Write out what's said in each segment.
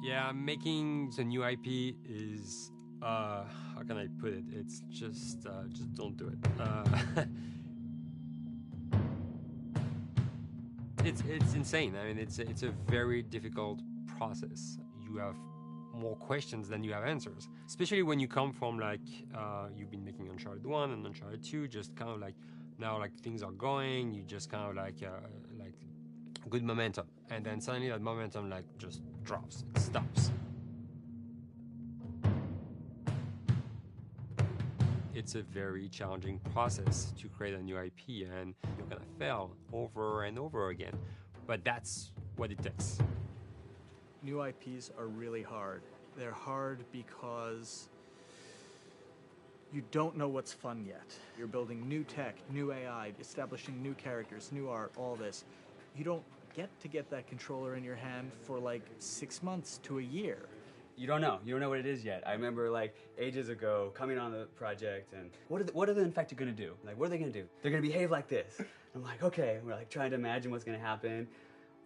Yeah, making the new IP is how can I put it? It's just don't do it. It's insane. I mean, it's a very difficult process. You have more questions than you have answers, especially when you come from like you've been making Uncharted 1 and Uncharted 2, just kind of like now like things are going, you just kind of like good momentum, and then suddenly that momentum like just drops, it stops. It's a very challenging process to create a new IP, and you're gonna fail over and over again, but that's what it takes. New IPs are really hard. They're hard because you don't know what's fun yet. You're building new tech, new AI, establishing new characters, new art, all this. You don't get that controller in your hand for like 6 months to a year. You don't know what it is yet. I remember like ages ago coming on the project and what are the infected gonna do? Like, what are they gonna do? They're gonna behave like this. I'm like, okay, we're like trying to imagine what's gonna happen.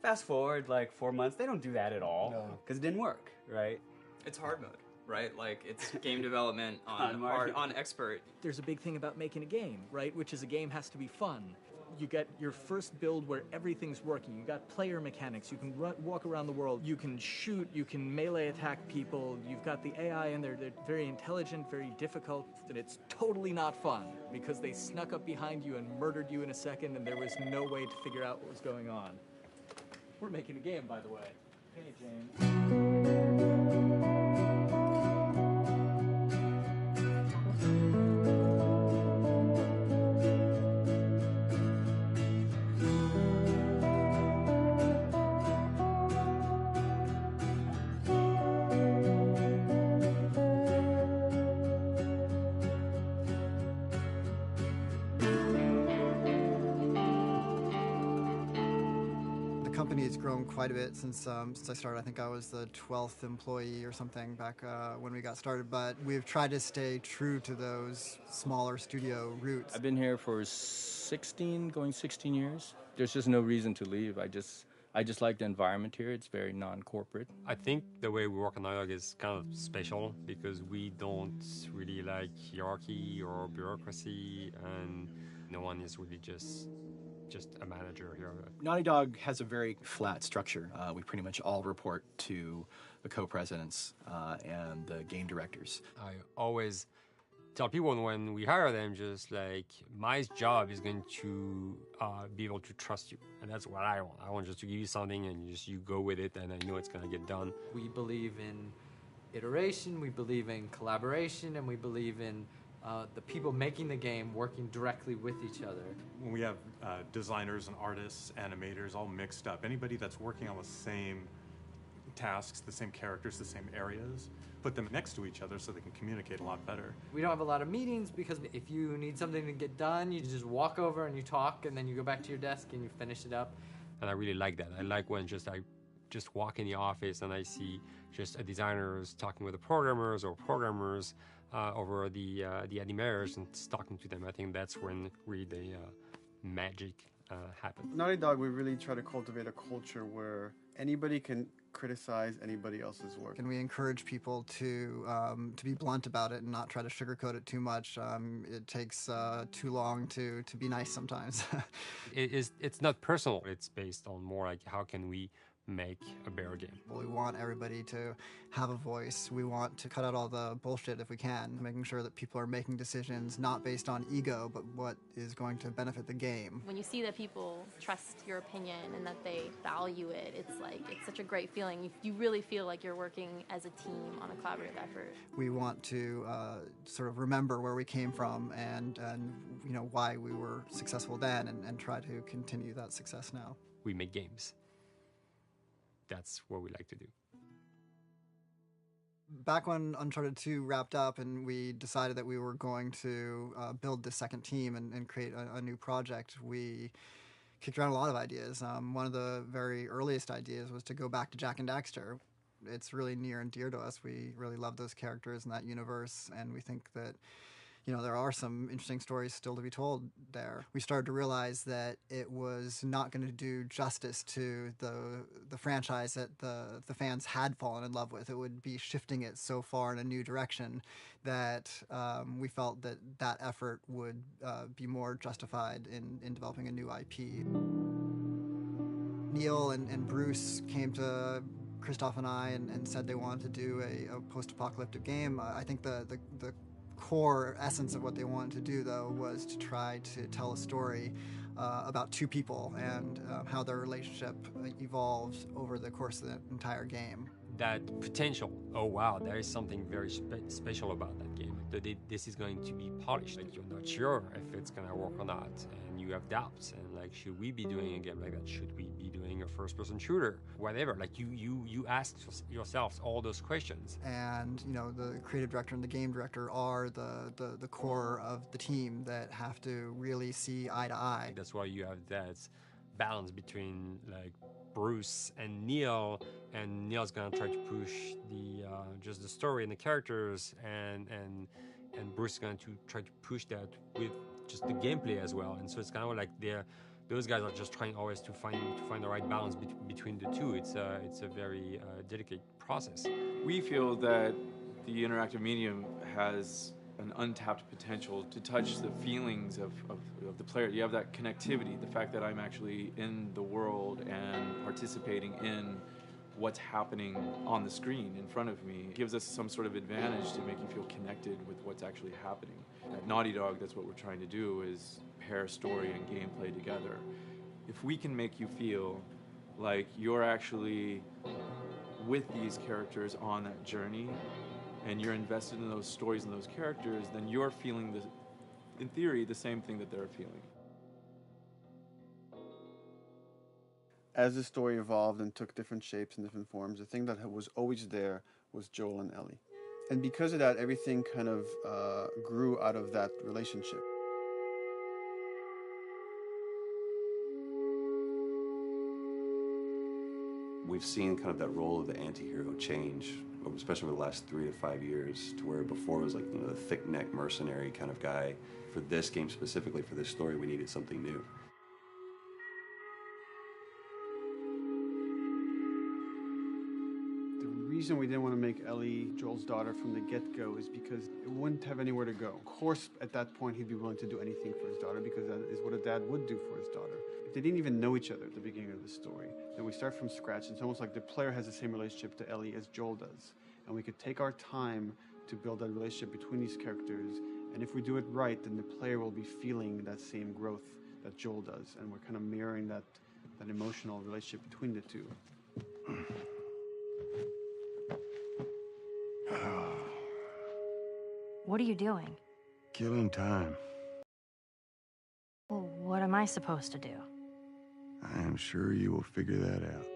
Fast forward like 4 months, they don't do that at all because it didn't work, right? It's hard mode, right? Like, it's game development on expert. There's a big thing about making a game, right? Which is a game has to be fun. You get your first build where everything's working. You got player mechanics. You can walk around the world. You can shoot. You can melee attack people. You've got the AI in there. They're very intelligent, very difficult, and it's totally not fun because they snuck up behind you and murdered you in a second, and there was no way to figure out what was going on. We're making a game, by the way. Hey, James. The company has grown quite a bit since I started. I think I was the 12th employee or something back when we got started, but we've tried to stay true to those smaller studio roots. I've been here for 16 years. There's just no reason to leave. I just like the environment here. It's very non-corporate. I think the way we work on Naughty Dog is kind of special because we don't really like hierarchy or bureaucracy, and no one is really just a manager here. Naughty Dog has a very flat structure. We pretty much all report to the co-presidents and the game directors. I always tell people when we hire them, just like, my job is going to be able to trust you, and that's what I want. I want just to give you something and you go with it, and I know it's going to get done. We believe in iteration, we believe in collaboration, and we believe in the people making the game working directly with each other. When we have designers and artists, animators all mixed up, anybody that's working on the same tasks, the same characters, the same areas, put them next to each other so they can communicate a lot better. We don't have a lot of meetings because if you need something to get done, you just walk over and you talk, and then you go back to your desk and you finish it up. And I really like that. I like when I just walk in the office and I see just designers talking with the programmers or programmers over the animators and talking to them. I think that's when really the magic happens. Naughty Dog, we really try to cultivate a culture where anybody can criticize anybody else's work. And we encourage people to be blunt about it and not try to sugarcoat it too much. It takes too long to be nice sometimes. It's not personal. It's based on more like how can we make a better game. We want everybody to have a voice. We want to cut out all the bullshit if we can, making sure that people are making decisions not based on ego, but what is going to benefit the game. When you see that people trust your opinion and that they value it, it's such a great feeling. You really feel like you're working as a team on a collaborative effort. We want to sort of remember where we came from and you know why we were successful then, and try to continue that success now. We make games. That's what we like to do. Back when Uncharted 2 wrapped up and we decided that we were going to build the second team and create a new project, we kicked around a lot of ideas. One of the very earliest ideas was to go back to Jak and Daxter. It's really near and dear to us. We really love those characters in that universe, and we think that there are some interesting stories still to be told there. We started to realize that it was not going to do justice to the franchise that the fans had fallen in love with. It would be shifting it so far in a new direction that we felt that effort would be more justified in developing a new IP. Neil and Bruce came to Christoph and I and said they wanted to do a post-apocalyptic game. I think the core essence of what they wanted to do, though, was to try to tell a story about two people and how their relationship evolved over the course of the entire game. That potential, oh wow, there is something very special about that game. This is going to be polished. Like, you're not sure if it's going to work or not, and you have doubts. And like, should we be doing a game like that? Should we be doing a first-person shooter? Whatever. Like, you ask yourselves all those questions. And the creative director and the game director are the core of the team that have to really see eye to eye. That's why you have that balance between like Bruce and Neil's gonna try to push just the story and the characters, and Bruce is going to try to push that with just the gameplay as well. And so it's kind of like those guys are just trying always to find the right balance between the two. It's a very delicate process. We feel that the interactive medium has an untapped potential to touch the feelings of the player. You have that connectivity, the fact that I'm actually in the world and participating in what's happening on the screen in front of me gives us some sort of advantage to make you feel connected with what's actually happening. At Naughty Dog, that's what we're trying to do, is pair story and gameplay together. If we can make you feel like you're actually with these characters on that journey, and you're invested in those stories and those characters, then you're feeling, in theory, the same thing that they're feeling. As the story evolved and took different shapes and different forms, the thing that was always there was Joel and Ellie. And because of that, everything kind of grew out of that relationship. We've seen kind of that role of the anti-hero change, especially over the last 3 to 5 years, to where before it was like the thick-neck mercenary kind of guy. For this game specifically, for this story, we needed something new. The reason we didn't want to make Ellie Joel's daughter from the get-go is because it wouldn't have anywhere to go. Of course, at that point, he'd be willing to do anything for his daughter because that is what a dad would do for his daughter. If they didn't even know each other at the beginning of the story, then we start from scratch. It's almost like the player has the same relationship to Ellie as Joel does. And we could take our time to build that relationship between these characters. And if we do it right, then the player will be feeling that same growth that Joel does. And we're kind of mirroring that emotional relationship between the two. What are you doing? Killing time. Well, what am I supposed to do? I am sure you will figure that out.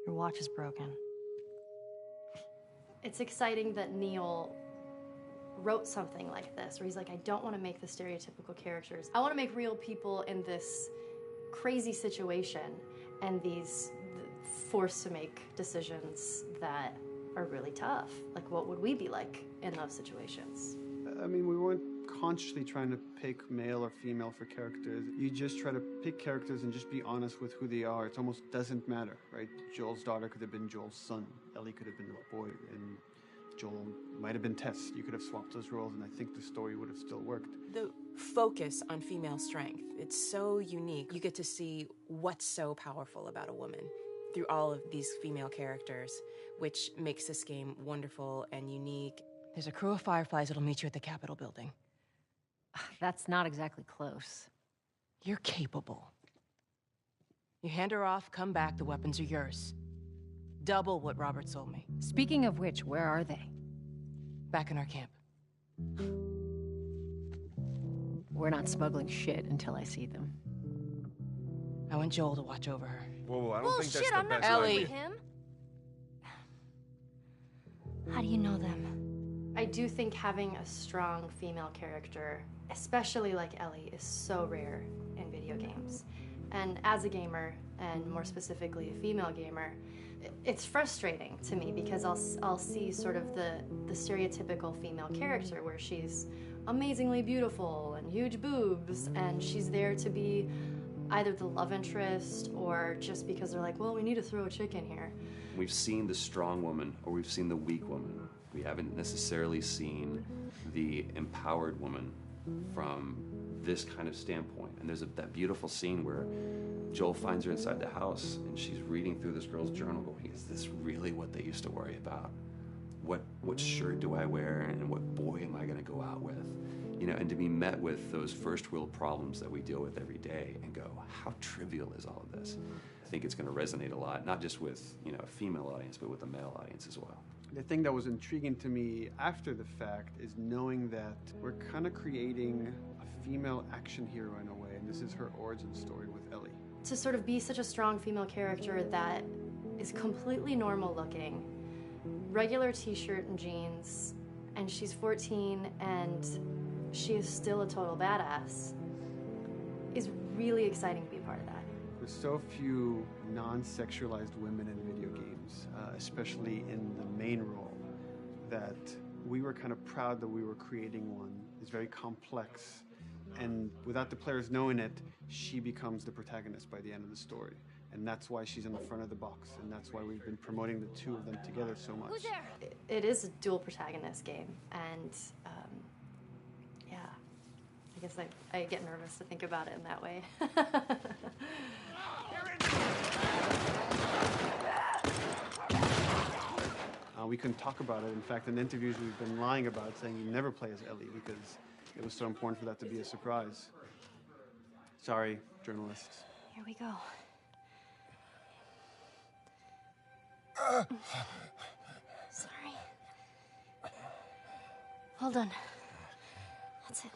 Your watch is broken. It's exciting that Neil wrote something like this, where he's like, I don't want to make the stereotypical characters. I want to make real people in this crazy situation and these forced to make decisions that are really tough. Like, what would we be like in those situations? I mean, we weren't consciously trying to pick male or female for characters. You just try to pick characters and just be honest with who they are. It almost doesn't matter, right? Joel's daughter could have been Joel's son. Ellie could have been a boy, and Joel might have been Tess. You could have swapped those roles, and I think the story would have still worked. The focus on female strength, it's so unique. You get to see what's so powerful about a woman through all of these female characters, which makes this game wonderful and unique. There's a crew of Fireflies that'll meet you at the Capitol building. That's not exactly close. You're capable. You hand her off, come back, the weapons are yours. Double what Robert sold me. Speaking of which, where are they? Back in our camp. We're not smuggling shit until I see them. I want Joel to watch over her. Whoa, I don't think that's the I'm not best Ellie. idea. Him? How do you know them? I do think having a strong female character, especially like Ellie, is so rare in video games. And as a gamer and more specifically a female gamer, it's frustrating to me because I'll see sort of the stereotypical female character where she's amazingly beautiful and huge boobs, and she's there to be either the love interest or just because they're like, well, we need to throw a chick in here. We've seen the strong woman or we've seen the weak woman. We haven't necessarily seen the empowered woman from this kind of standpoint. And there's that beautiful scene where Joel finds her inside the house and she's reading through this girl's journal going, is this really what they used to worry about? What shirt do I wear and what boy am I gonna go out with? You know, and to be met with those first world problems that we deal with every day and go, how trivial is all of this? I think it's gonna resonate a lot, not just with, you know, a female audience, but with a male audience as well. The thing that was intriguing to me after the fact is knowing that we're kind of creating a female action hero in a way, and this is her origin story with Ellie. To sort of be such a strong female character that is completely normal looking, regular t-shirt and jeans, and she's 14 and she is still a total badass, is really exciting to be a part of that. There's so few non-sexualized women in video games, especially in the main role, that we were kind of proud that we were creating one. It's very complex, and without the players knowing it, she becomes the protagonist by the end of the story. And that's why she's in the front of the box, and that's why we've been promoting the two of them together so much. Who's there? It is a dual protagonist game, and yeah, I guess I get nervous to think about it in that way. We couldn't talk about it. In fact, in interviews we've been lying about it, saying you never play as Ellie because it was so important for that to be a surprise. Sorry, journalists. Here we go. Sorry. Hold on. That's it.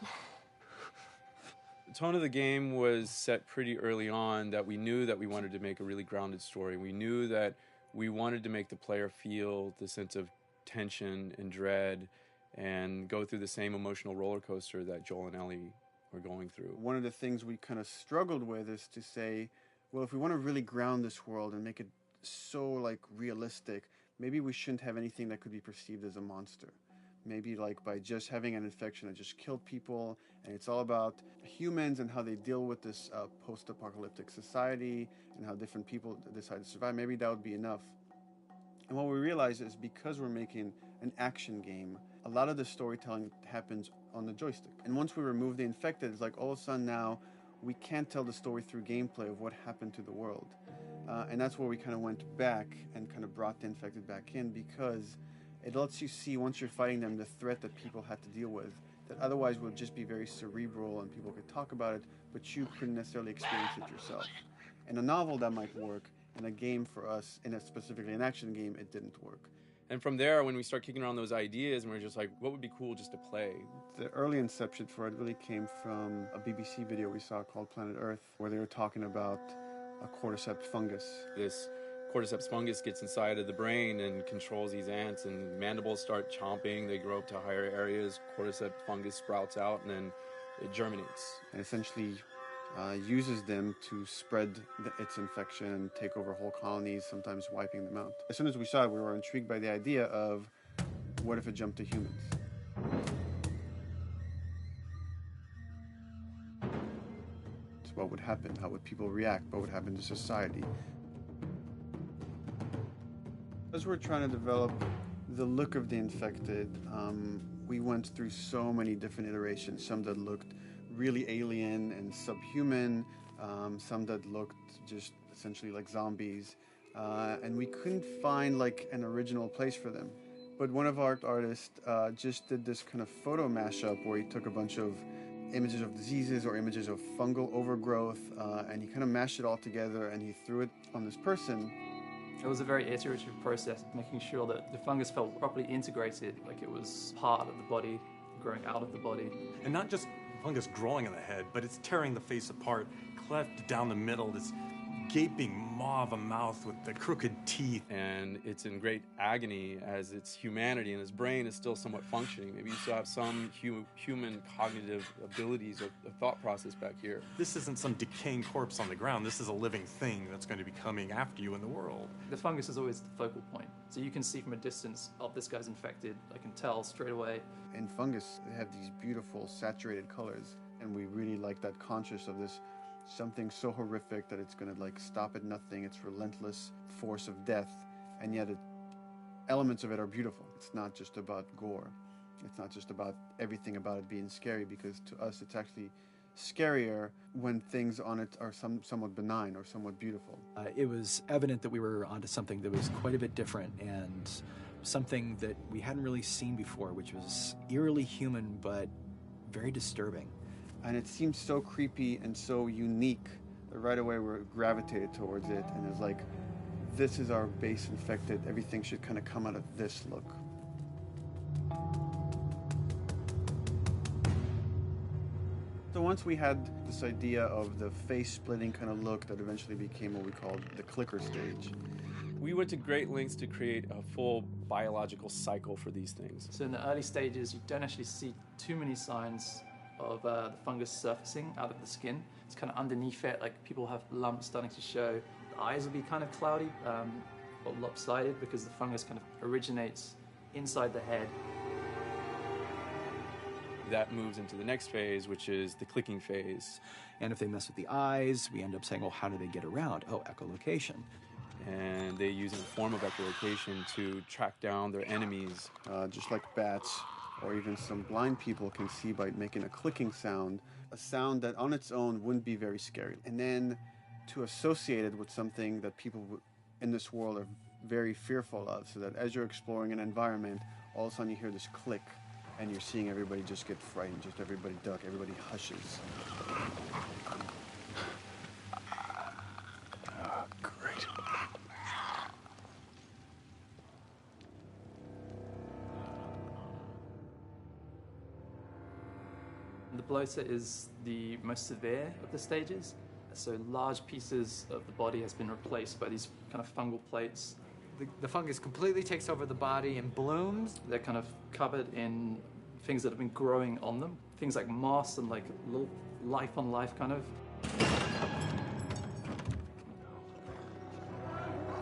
The tone of the game was set pretty early on that we knew that we wanted to make a really grounded story. We knew that we wanted to make the player feel the sense of tension and dread and go through the same emotional roller coaster that Joel and Ellie were going through. One of the things we kind of struggled with is to say, well, if we want to really ground this world and make it so like realistic, maybe we shouldn't have anything that could be perceived as a monster. Maybe like by just having an infection that just killed people, and it's all about humans and how they deal with this post-apocalyptic society and how different people decide to survive. Maybe that would be enough. And what we realized is because we're making an action game, a lot of the storytelling happens on the joystick. And once we remove the infected, it's like all of a sudden now we can't tell the story through gameplay of what happened to the world. And that's where we kind of went back and kind of brought the infected back in, because it lets you see, once you're fighting them, the threat that people had to deal with, that otherwise would just be very cerebral and people could talk about it, but you couldn't necessarily experience it yourself. In a novel, that might work. In a game for us, specifically an action game, it didn't work. And from there, when we start kicking around those ideas, and we're just like, what would be cool just to play? The early inception for it really came from a BBC video we saw called Planet Earth, where they were talking about a cordyceps fungus. This cordyceps fungus gets inside of the brain and controls these ants, and mandibles start chomping, they grow up to higher areas, cordyceps fungus sprouts out, and then it germinates. And essentially uses them to spread its infection and take over whole colonies, sometimes wiping them out. As soon as we saw it, we were intrigued by the idea of, what if it jumped to humans? So what would happen? How would people react? What would happen to society? As we're trying to develop the look of the infected, we went through so many different iterations, some that looked really alien and subhuman, some that looked just essentially like zombies, and we couldn't find like an original place for them. But one of our artists just did this kind of photo mashup where he took a bunch of images of diseases or images of fungal overgrowth, and he kind of mashed it all together and he threw it on this person. It was a very iterative process, making sure that the fungus felt properly integrated, like it was part of the body, growing out of the body. And not just fungus growing in the head, but it's tearing the face apart, cleft down the middle, this gaping maw of a mouth with the crooked teeth. And it's in great agony as its humanity and its brain is still somewhat functioning. Maybe you still have some human cognitive abilities or thought process back here. This isn't some decaying corpse on the ground. This is a living thing that's going to be coming after you in the world. The fungus is always the focal point. So you can see from a distance, oh, this guy's infected. I can tell straight away. In fungus, they have these beautiful saturated colors, and we really like that conscious of this something so horrific that it's going to like stop at nothing. It's relentless force of death, and yet elements of it are beautiful. It's not just about gore. It's not just about everything about it being scary, because to us it's actually scarier when things on it are somewhat benign or somewhat beautiful. It was evident that we were onto something that was quite a bit different and something that we hadn't really seen before, which was eerily human but very disturbing. And it seemed so creepy and so unique that right away we gravitated towards it, and it's like, this is our base infected. Everything should kind of come out of this look. So once we had this idea of the face-splitting kind of look that eventually became what we called the clicker stage. We went to great lengths to create a full biological cycle for these things. So in the early stages, you don't actually see too many signs of the fungus surfacing out of the skin. It's kind of underneath it, like people have lumps starting to show. The eyes will be kind of cloudy or lopsided because the fungus kind of originates inside the head. That moves into the next phase, which is the clicking phase. And if they mess with the eyes, we end up saying, well, how do they get around? Oh, echolocation. And they use a form of echolocation to track down their enemies. Just like bats, or even some blind people can see by making a clicking sound, a sound that on its own wouldn't be very scary. And then to associate it with something that people in this world are very fearful of, so that as you're exploring an environment, all of a sudden you hear this click, and you're seeing everybody just get frightened, just everybody duck, everybody hushes. Great. The bloater is the most severe of the stages. So large pieces of the body has been replaced by these kind of fungal plates. The fungus completely takes over the body and blooms. They're kind of covered in things that have been growing on them. Things like moss and like little life on life kind of.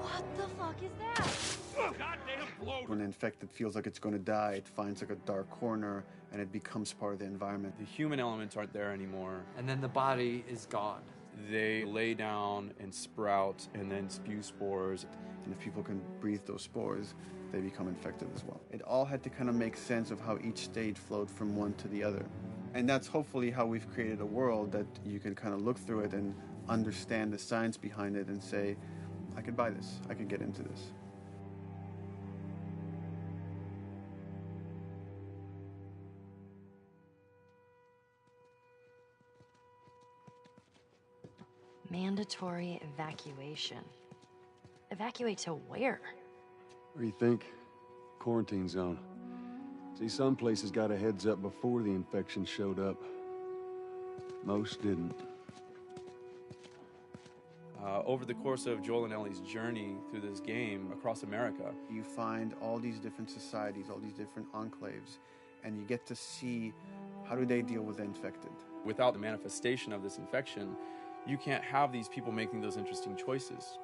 What the fuck is that? When the infected feels like it's going to die, it finds like a dark corner and it becomes part of the environment. The human elements aren't there anymore. And then the body is gone. They lay down and sprout and then spew spores. And if people can breathe those spores, they become infected as well. It all had to kind of make sense of how each stage flowed from one to the other. And that's hopefully how we've created a world that you can kind of look through it and understand the science behind it and say, I could buy this, I could get into this. Mandatory evacuation. Evacuate to where? What do you think? Quarantine zone. See, some places got a heads up before the infection showed up. Most didn't. Over the course of Joel and Ellie's journey through this game across America, you find all these different societies, all these different enclaves, and you get to see how do they deal with the infected. Without the manifestation of this infection, you can't have these people making those interesting choices.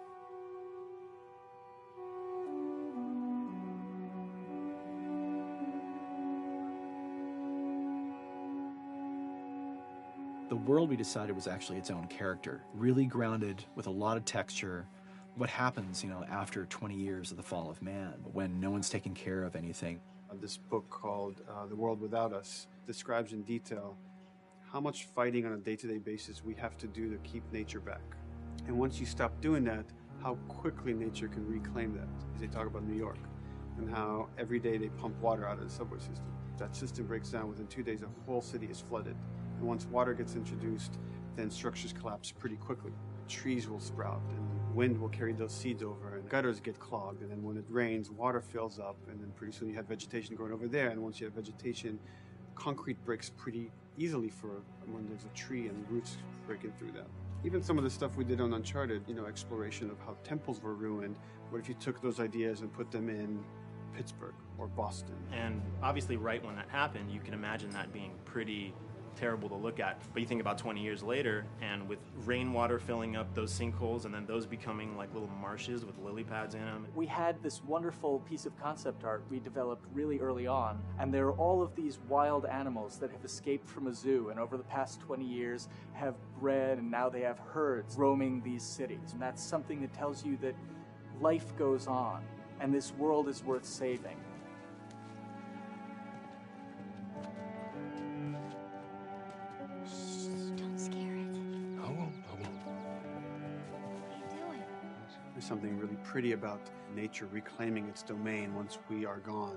The world we decided was actually its own character, really grounded with a lot of texture. What happens, after 20 years of the fall of man, when no one's taking care of anything. This book called The World Without Us describes in detail how much fighting on a day-to-day basis we have to do to keep nature back. And once you stop doing that, how quickly nature can reclaim that. They talk about New York and how every day they pump water out of the subway system. That system breaks down. Within 2 days, a whole city is flooded. And once water gets introduced, then structures collapse pretty quickly. Trees will sprout, and wind will carry those seeds over, and gutters get clogged. And then when it rains, water fills up, and then pretty soon you have vegetation growing over there. And once you have vegetation, concrete breaks pretty easily for when there's a tree and roots breaking through that. Even some of the stuff we did on Uncharted, you know, exploration of how temples were ruined. What if you took those ideas and put them in Pittsburgh or Boston? And obviously right when that happened, you can imagine that being pretty terrible to look at. But you think about 20 years later, and with rainwater filling up those sinkholes and then those becoming like little marshes with lily pads in them. We had this wonderful piece of concept art we developed really early on, and there are all of these wild animals that have escaped from a zoo and over the past 20 years have bred, and now they have herds roaming these cities. And that's something that tells you that life goes on, and this world is worth saving. Don't scare it. I won't. What are you doing? There's something really pretty about nature reclaiming its domain once we are gone.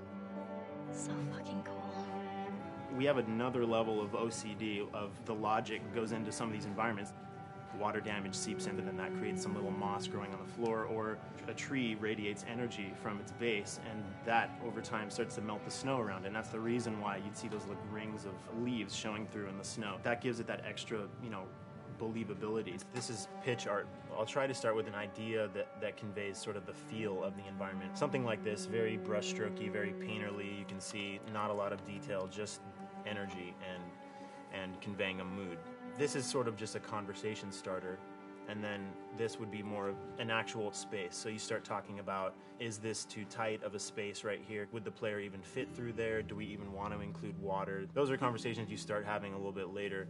So fucking cool. We have another level of OCD of the logic goes into some of these environments. Water damage seeps in, and then that creates some little moss growing on the floor, or a tree radiates energy from its base, and that over time starts to melt the snow around it. And that's the reason why you'd see those little rings of leaves showing through in the snow. That gives it that extra, you know, believability. This is pitch art. I'll try to start with an idea that conveys sort of the feel of the environment. Something like this, very brushstrokey, very painterly. You can see not a lot of detail, just energy and conveying a mood. This is sort of just a conversation starter, and then this would be more of an actual space. So you start talking about, is this too tight of a space right here? Would the player even fit through there? Do we even want to include water? Those are conversations you start having a little bit later.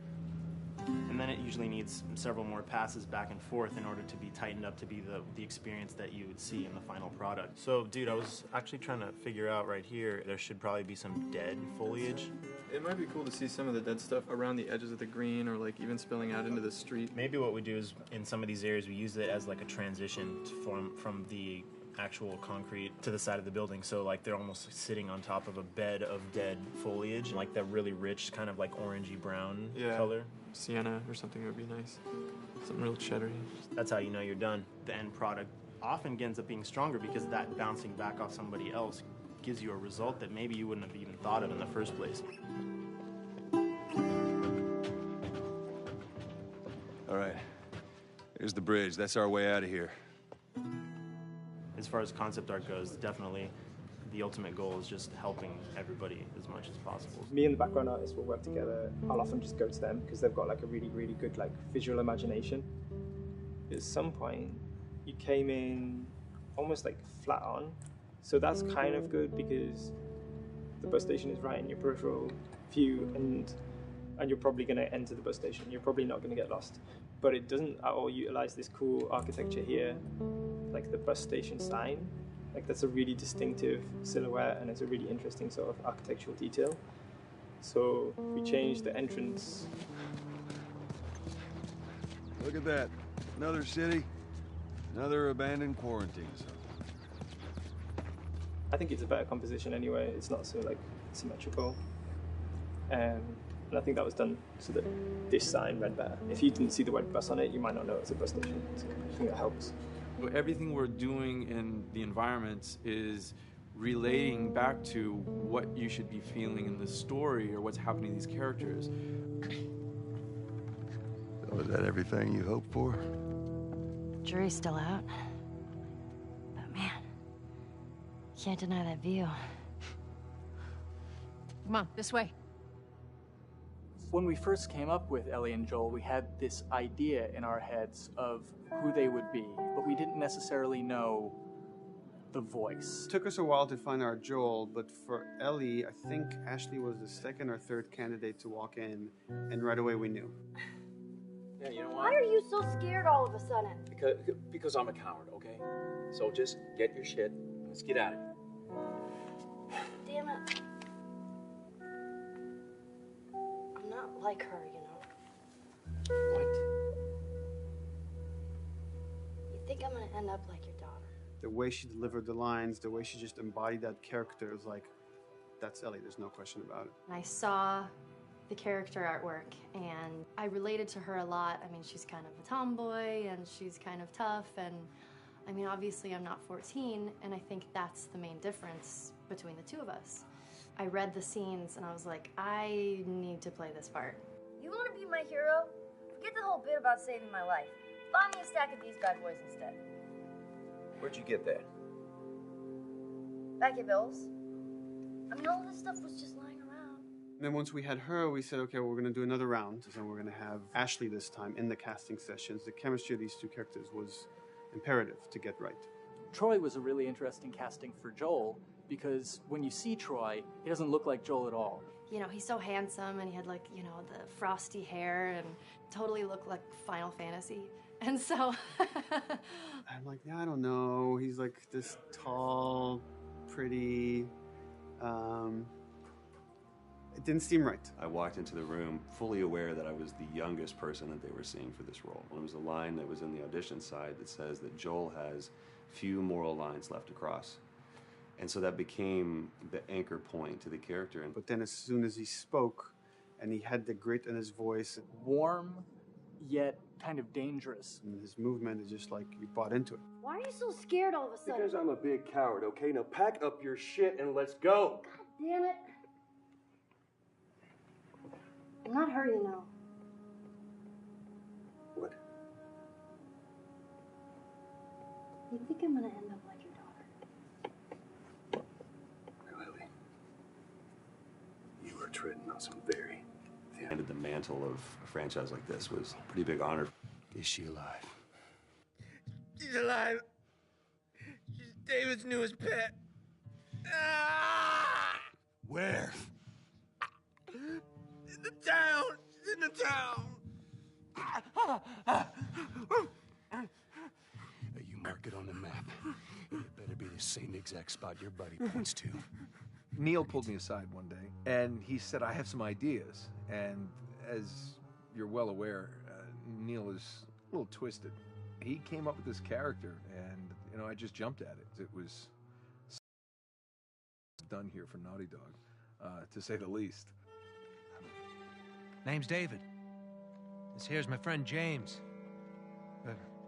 And then it usually needs several more passes back and forth in order to be tightened up to be the experience that you would see in the final product. So, dude, I was actually trying to figure out right here, there should probably be some dead foliage. It might be cool to see some of the dead stuff around the edges of the green, or like even spilling out into the street. Maybe what we do is, in some of these areas, we use it as like a transition from the actual concrete to the side of the building. So like they're almost sitting on top of a bed of dead foliage, like that really rich kind of like orangey brown color. Sienna or something would be nice. Something real cheddary. That's how you know you're done. The end product often ends up being stronger because that bouncing back off somebody else gives you a result that maybe you wouldn't have even thought of in the first place. All right. Here's the bridge. That's our way out of here. As far as concept art goes, definitely the ultimate goal is just helping everybody as much as possible. Me and the background artist will work together. I'll often just go to them because they've got like a really, really good like visual imagination. At some point, you came in almost like flat on. So that's kind of good because the bus station is right in your peripheral view, and you're probably going to enter the bus station. You're probably not going to get lost. But it doesn't at all utilize this cool architecture here, like the bus station sign. Like that's a really distinctive silhouette, and it's a really interesting sort of architectural detail. So we changed the entrance. Look at that. Another city, another abandoned quarantine zone. I think it's a better composition anyway. It's not so like symmetrical. And I think that was done so that this sign read better. If you didn't see the word bus on it, you might not know it's a bus station. So I think that helps. Everything we're doing in the environments is relating back to what you should be feeling in the story or what's happening to these characters. So is that everything you hoped for? Jury's still out. But man, can't deny that view. Come on, this way. When we first came up with Ellie and Joel, we had this idea in our heads of who they would be, but we didn't necessarily know the voice. It took us a while to find our Joel, but for Ellie, I think Ashley was the second or third candidate to walk in, and right away we knew. Yeah, you know Why are you so scared all of a sudden? Because I'm a coward, okay? So just get your shit and let's get out of here. Damn it. I'm not like her, you know. What? You think I'm gonna end up like your daughter? The way she delivered the lines, the way she just embodied that character is like, that's Ellie, there's no question about it. I saw the character artwork and I related to her a lot. I mean, she's kind of a tomboy and she's kind of tough, and I mean, obviously I'm not 14, and I think that's the main difference between the two of us. I read the scenes and I was like, I need to play this part. You want to be my hero? Forget the whole bit about saving my life. Buy me a stack of these bad boys instead. Where'd you get that? Back at Bill's. I mean, all this stuff was just lying around. And then once we had her, we said, okay, well, we're going to do another round. And we're going to have Ashley this time in the casting sessions. The chemistry of these two characters was imperative to get right. Troy was a really interesting casting for Joel because when you see Troy, he doesn't look like Joel at all. You know, he's so handsome and he had, like, you know, the frosty hair and totally looked like Final Fantasy. And so I'm like, yeah, I don't know. He's like this tall, pretty. It didn't seem right. I walked into the room fully aware that I was the youngest person that they were seeing for this role. There was a line that was in the audition side that says that Joel has few moral lines left to cross. And so that became the anchor point to the character. But then as soon as he spoke and he had the grit in his voice, warm, yet kind of dangerous. And his movement is just like you bought into it. Why are you so scared all of a sudden? Because I'm a big coward, okay? Now pack up your shit and let's go. God damn it. I'm not her, you know. What? You think I'm gonna end up like your daughter? Lily, you are treading on some very thin. Handed the mantle of a franchise like this was a pretty big honor. Is she alive? She's alive. She's David's newest pet. Ah! Where? In the town. She's in the town. You mark it on the map. It better be the same exact spot your buddy points to. Neil pulled me aside one day, and he said, I have some ideas. And as you're well aware, Neil is a little twisted. He came up with this character, and, you know, I just jumped at it. It was done here for Naughty Dog, to say the least. Name's David. This here's my friend James.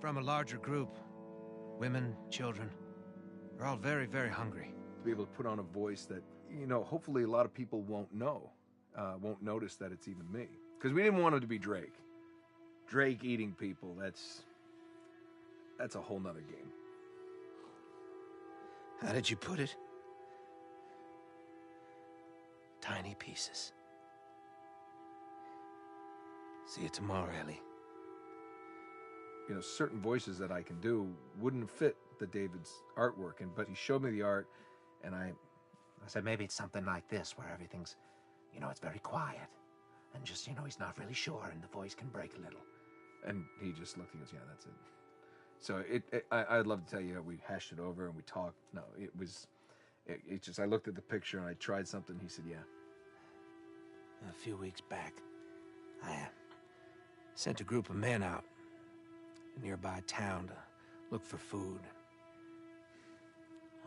From a larger group. Women, children. They're all very, very hungry. To be able to put on a voice that, you know, hopefully a lot of people won't know, won't notice that it's even me. Because we didn't want it to be Drake. Drake eating people, that's a whole nother game. How did you put it? Tiny pieces. See you tomorrow, Ellie. You know, certain voices that I can do wouldn't fit the David's artwork, but he showed me the art, and I said maybe it's something like this, where everything's, you know, it's very quiet. And just, you know, he's not really sure, and the voice can break a little. And he just looked and goes, yeah, that's it. So I'd love to tell you, we hashed it over and we talked. No, it just, I looked at the picture and I tried something. He said, yeah. A few weeks back, I sent a group of men out a nearby town to look for food.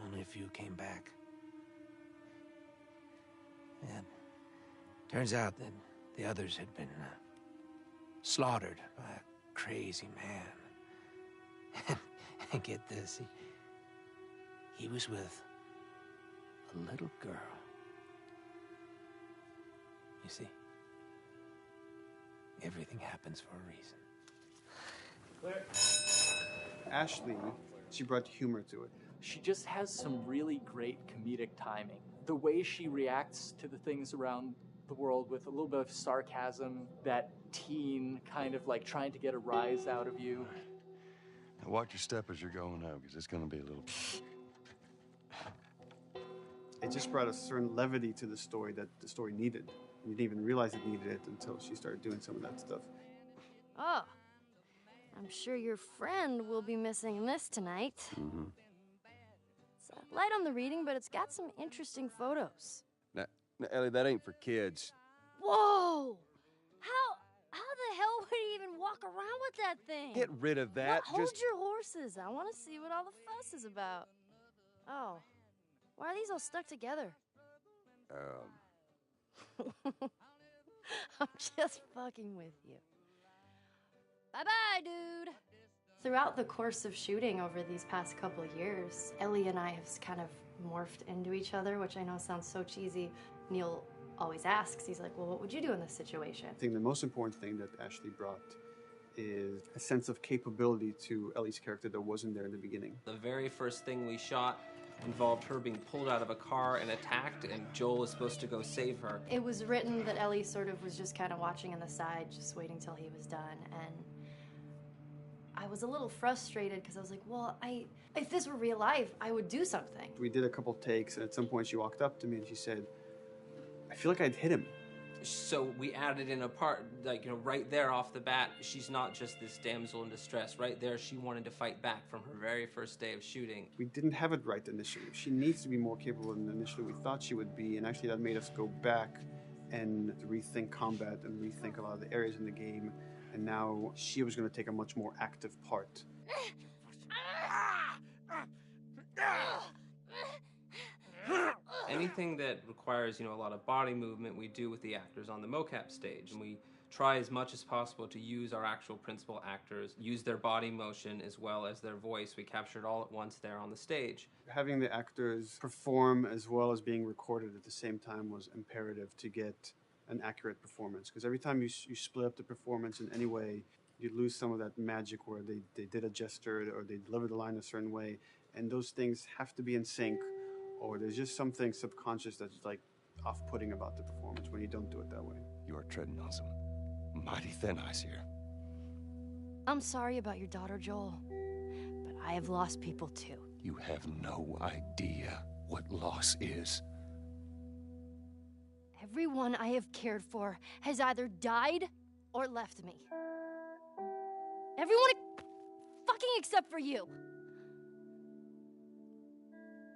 Only a few came back. And turns out that the others had been slaughtered by a crazy man. And get this, he was with a little girl. You see, everything happens for a reason. Ashley, she brought humor to it. She just has some really great comedic timing. The way she reacts to the things around the world with a little bit of sarcasm, that teen kind of like trying to get a rise out of you. Now watch your step as you're going out, because it's going to be a little... It just brought a certain levity to the story that the story needed. You didn't even realize it needed it until she started doing some of that stuff. Oh, I'm sure your friend will be missing this tonight. Mm-hmm. It's light on the reading, but it's got some interesting photos. Now, Ellie, that ain't for kids. Whoa! How the hell would he even walk around with that thing? Get rid of that. Hold your horses. I want to see what all the fuss is about. Oh, why are these all stuck together? I'm just fucking with you. Bye-bye, dude. Throughout the course of shooting over these past couple of years, Ellie and I have kind of morphed into each other, which I know sounds so cheesy. Neil always asks, he's like, well, what would you do in this situation? I think the most important thing that Ashley brought is a sense of capability to Ellie's character that wasn't there in the beginning. The very first thing we shot involved her being pulled out of a car and attacked, and Joel was supposed to go save her. It was written that Ellie sort of was just kind of watching on the side, just waiting till he was done, and I was a little frustrated because I was like, well, if this were real life, I would do something. We did a couple takes, and at some point she walked up to me and she said, I feel like I'd hit him. So we added in a part, like, right there off the bat, she's not just this damsel in distress. Right there, she wanted to fight back from her very first day of shooting. We didn't have it right initially. She needs to be more capable than initially we thought she would be, and actually that made us go back and rethink combat and rethink a lot of the areas in the game, and now she was going to take a much more active part. Anything that requires, a lot of body movement, we do with the actors on the mocap stage. And we try as much as possible to use our actual principal actors, use their body motion as well as their voice. We capture it all at once there on the stage. Having the actors perform as well as being recorded at the same time was imperative to get an accurate performance. Because every time you split up the performance in any way, you lose some of that magic where they did a gesture or they delivered the line a certain way. And those things have to be in sync, or there's just something subconscious that's like off-putting about the performance when you don't do it that way. You are treading on some mighty thin ice here. I'm sorry about your daughter, Joel, but I have lost people too. You have no idea what loss is. Everyone I have cared for has either died or left me. Everyone fucking except for you.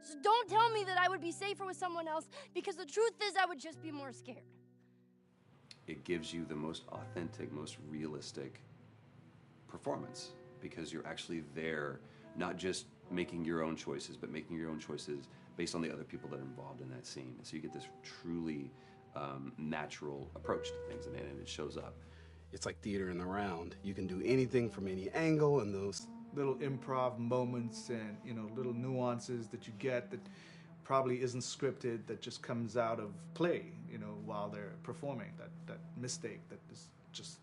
So don't tell me that I would be safer with someone else, because the truth is I would just be more scared. It gives you the most authentic, most realistic performance, because you're actually there, not just making your own choices, but making your own choices based on the other people that are involved in that scene. So you get this truly natural approach to things, and it shows up. It's like theater in the round. You can do anything from any angle, and those little improv moments and little nuances that you get that probably isn't scripted, that just comes out of play while they're performing. That mistake that is just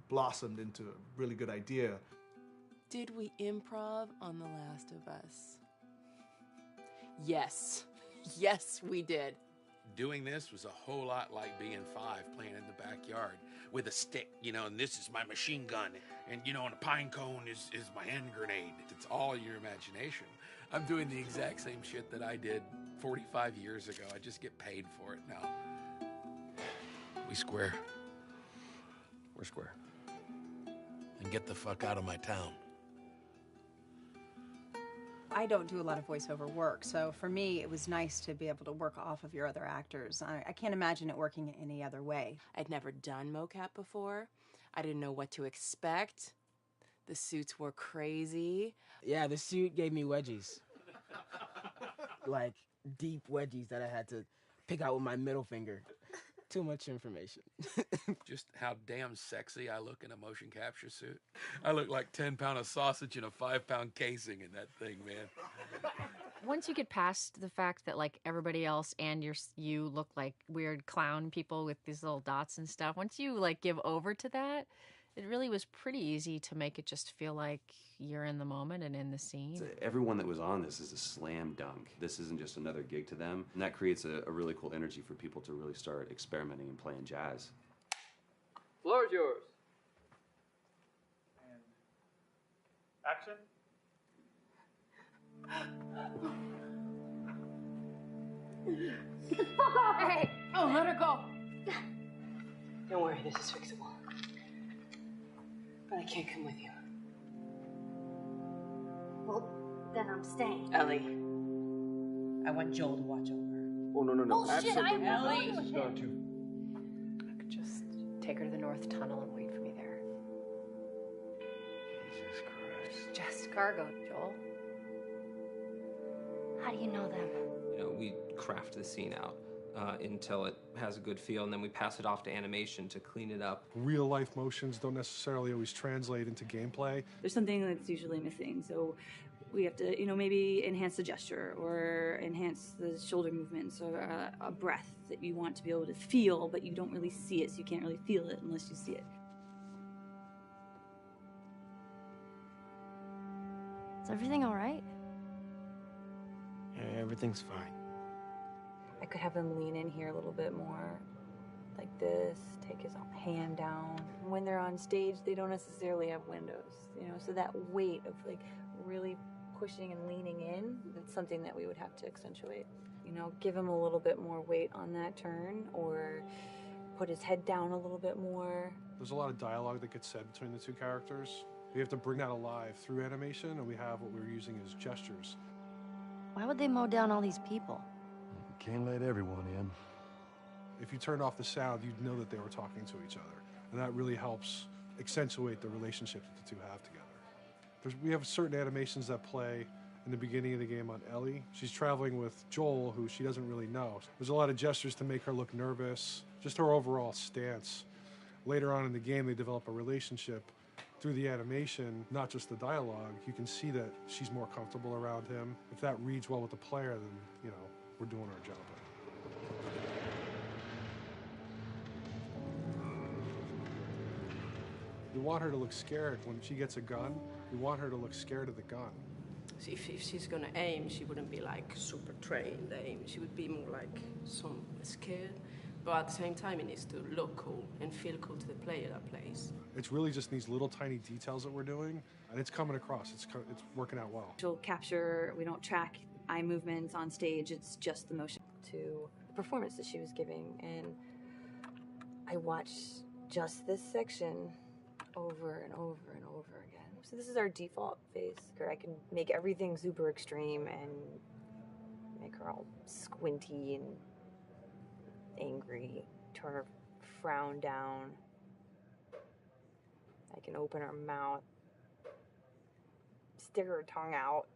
blossomed into a really good idea. Did we improv on The Last of Us? Yes. Yes, we did. Doing this was a whole lot like being 5, playing in the backyard with a stick, and this is my machine gun, and and a pine cone is my hand grenade. It's all your imagination. I'm doing the exact same shit that I did 45 years ago. I just get paid for it now. We square. We're square. And get the fuck out of my town. I don't do a lot of voiceover work, so for me it was nice to be able to work off of your other actors. I can't imagine it working any other way. I'd never done mocap before. I didn't know what to expect. The suits were crazy. Yeah, the suit gave me wedgies. Like, deep wedgies that I had to pick out with my middle finger. Too much information. Just how damn sexy I look in a motion capture suit. I look like 10-pound of sausage in a 5-pound casing in that thing, man. Once you get past the fact that like everybody else and you look like weird clown people with these little dots and stuff, once you like give over to that, it really was pretty easy to make it just feel like you're in the moment and in the scene. Everyone that was on this is a slam dunk. This isn't just another gig to them. And that creates a really cool energy for people to really start experimenting and playing jazz. Floor is yours. And action. Hey! Oh, let her go! Don't worry, this is fixable. But I can't come with you. Well, then I'm staying. Ellie, I want Joel to watch over her. Oh, no. Bullshit, I will Ellie! with Not him. I could just take her to the North Tunnel and wait for me there. Jesus Christ. Just cargo, Joel. How do you know them? We craft the scene out until it has a good feel, and then we pass it off to animation to clean it up. Real life motions don't necessarily always translate into gameplay. There's something that's usually missing, so we have to, maybe enhance the gesture or enhance the shoulder movements or a breath that you want to be able to feel, but you don't really see it, so you can't really feel it unless you see it. Is everything all right? Yeah, everything's fine. I could have him lean in here a little bit more, like this, take his hand down. When they're on stage, they don't necessarily have windows, you know, so that weight of like really pushing and leaning in, it's something that we would have to accentuate. You know, give him a little bit more weight on that turn, or put his head down a little bit more. There's a lot of dialogue that gets said between the two characters. We have to bring that alive through animation, and we have what we're using as gestures. Why would they mow down all these people? Can't let everyone in. If you turned off the sound, you'd know that they were talking to each other. And that really helps accentuate the relationship that the two have together. We have certain animations that play in the beginning of the game on Ellie. She's traveling with Joel, who she doesn't really know. There's a lot of gestures to make her look nervous, just her overall stance. Later on in the game, they develop a relationship through the animation, not just the dialogue. You can see that she's more comfortable around him. If that reads well with the player, then, you know, we're doing our job. We want her to look scared. When she gets a gun, we want her to look scared of the gun. So if she's gonna aim, she wouldn't be like super trained aim. She would be more like some scared. But at the same time, it needs to look cool and feel cool to the player that plays. It's really just these little tiny details that we're doing, and it's coming across. It's working out well. She'll capture, we don't track eye movements on stage, it's just the motion to the performance that she was giving. And I watched just this section over and over and over again. So this is our default face. I can make everything super extreme and make her all squinty and angry, turn her frown down. I can open her mouth, stick her tongue out.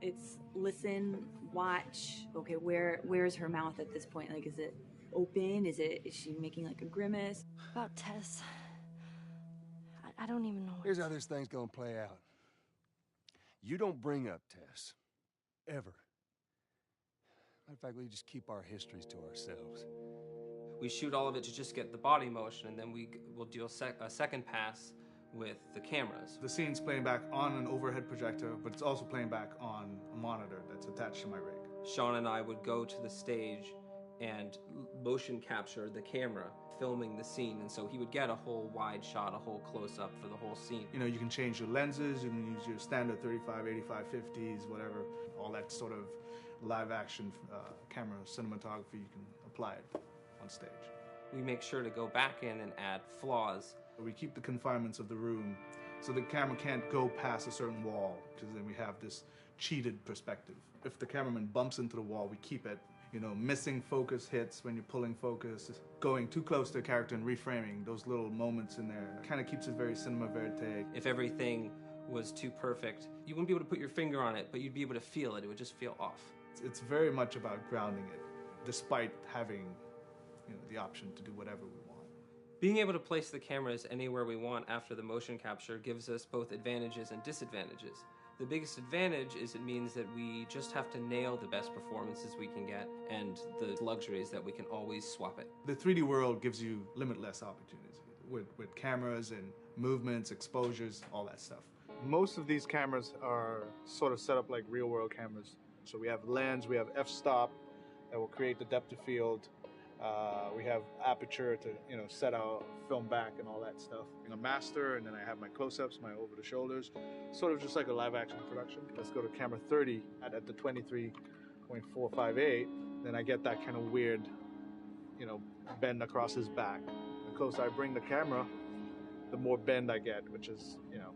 It's listen, watch. Okay, where's her mouth at this point? Like, is it open? Is she making like a grimace? About Tess. I don't even know. Here's how this thing's gonna play out. You don't bring up Tess. Ever. Matter of fact, we just keep our histories to ourselves. We shoot all of it to just get the body motion, and then we'll do a second pass with the cameras. The scene's playing back on an overhead projector, but it's also playing back on a monitor that's attached to my rig. Sean and I would go to the stage and motion capture the camera filming the scene, and so he would get a whole wide shot, a whole close-up for the whole scene. You know, you can change your lenses, you can use your standard 35, 85, 50s, whatever, all that sort of live action camera cinematography, you can apply it on stage. We make sure to go back in and add flaws. We keep the confinements of the room so the camera can't go past a certain wall, because then we have this cheated perspective. If the cameraman bumps into the wall, we keep it. You know, missing focus hits when you're pulling focus, going too close to a character and reframing, those little moments in there kind of keeps it very cinema verite. If everything was too perfect, you wouldn't be able to put your finger on it, but you'd be able to feel it. It would just feel off. It's very much about grounding it, despite having, you know, the option to do whatever we want. Being able to place the cameras anywhere we want after the motion capture gives us both advantages and disadvantages. The biggest advantage is it means that we just have to nail the best performances we can get, and the luxury is that we can always swap it. The 3D world gives you limitless opportunities with cameras and movements, exposures, all that stuff. Most of these cameras are sort of set up like real world cameras. So we have lens, we have f-stop that will create the depth of field. We have aperture to, you know, set our film back and all that stuff. A master, and then I have my close-ups, my over the shoulders, sort of just like a live action production. Let's go to camera 30 at the 23.458. Then I get that kind of weird, you know, bend across his back. The closer I bring the camera, the more bend I get, which is, you know,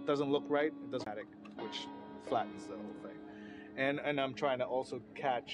doesn't look right, it doesn't matter, which flattens the whole thing. And I'm trying to also catch